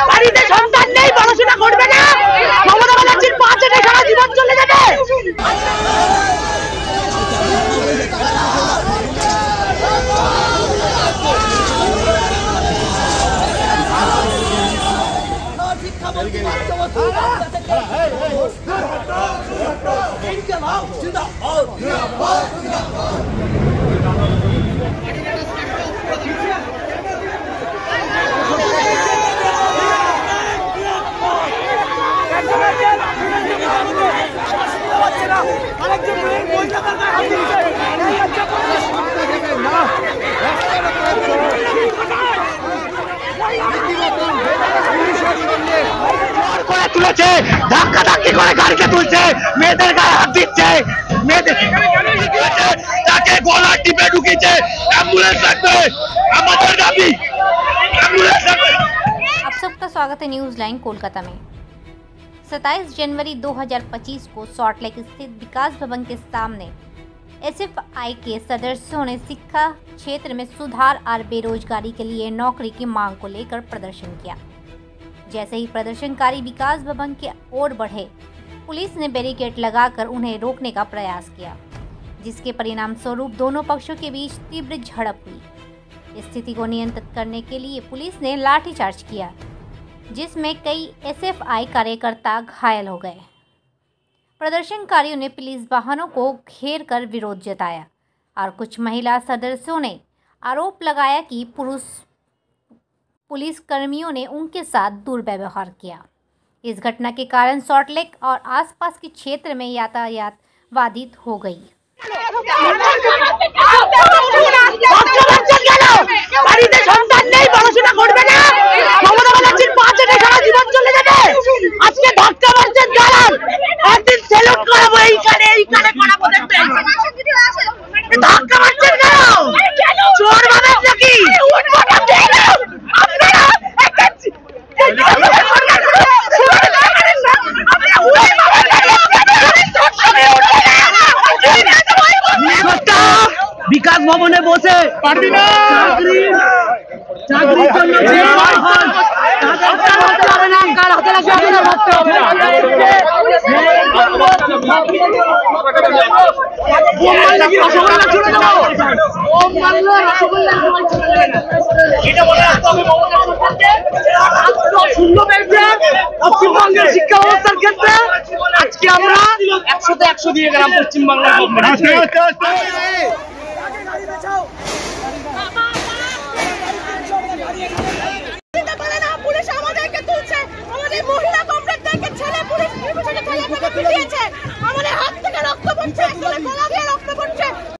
বাড়িতে সন্তান নেই, পড়াশোনা করবে না, মমতা ব্যানার্জির পাঁচে সারা জীবন চলে যাবে। তুলেছে, ধাক্কা ধাক্কি করে গাড়িকে তুলছে, মেয়েদের গায়ে হাত দিচ্ছে, মেয়েদের তাকে গলা টিপে ঢুকিয়েছে। एम्बुलेंस লাগবে, আমাদের দাবি एम्बुलेंस লাগবে। आप सबका स्वागत है न्यूज लाइन कोलकाता में। 27 जनवरी 2025 को सॉल्टलेक स्थित विकास भवन के सामने एसएफआई के सदस्यों ने शिक्षा क्षेत्र में सुधार और बेरोजगारी के लिए नौकरी की मांग को लेकर प्रदर्शन किया। जैसे ही प्रदर्शनकारी विकास भवन की ओर बढ़े, पुलिस ने बैरिकेड लगाकर उन्हें रोकने का प्रयास किया, जिसके परिणाम स्वरूप दोनों पक्षों के बीच तीव्र झड़प हुई। स्थिति को नियंत्रित करने के लिए पुलिस ने लाठीचार्ज किया, जिसमें कई एसएफआई कार्यकर्ता घायल हो गए। प्रदर्शनकारियों ने पुलिस वाहनों को घेर कर विरोध जताया और कुछ महिला सदस्यों ने आरोप लगाया कि पुलिस कर्मियों ने उनके साथ दुर्व्यवहार किया। इस घटना के कारण सॉल्टलेक और आसपास के क्षेत्र में यातायात बाधित हो गई। বাড়িতে সন্তান নেই, পড়াশোনা করবে না, মমতা ব্যানার্জির পাঁচে সারা জীবন চলে যাবে। আজকে ধাক্কা মারছেন দালাল, একদিন সেলুট করাবো, এইখানে করাবো, দেখবেন ধাক্কা মারছেন কেন? চোর ভাবেন নাকি? বিকাশ ভবনে বসে পারবি না, চাকরির জন্য পশ্চিমবঙ্গের শিক্ষা ব্যবস্থার ক্ষেত্রে আজকে আমরা 100তে 100 দিয়ে গেলাম পশ্চিমবাংলার পুলিশ আমাদেরকে তুলছে, আমাদের মহিলা কমরেডদেরকে ছেলে পুলিশ তুলেছে।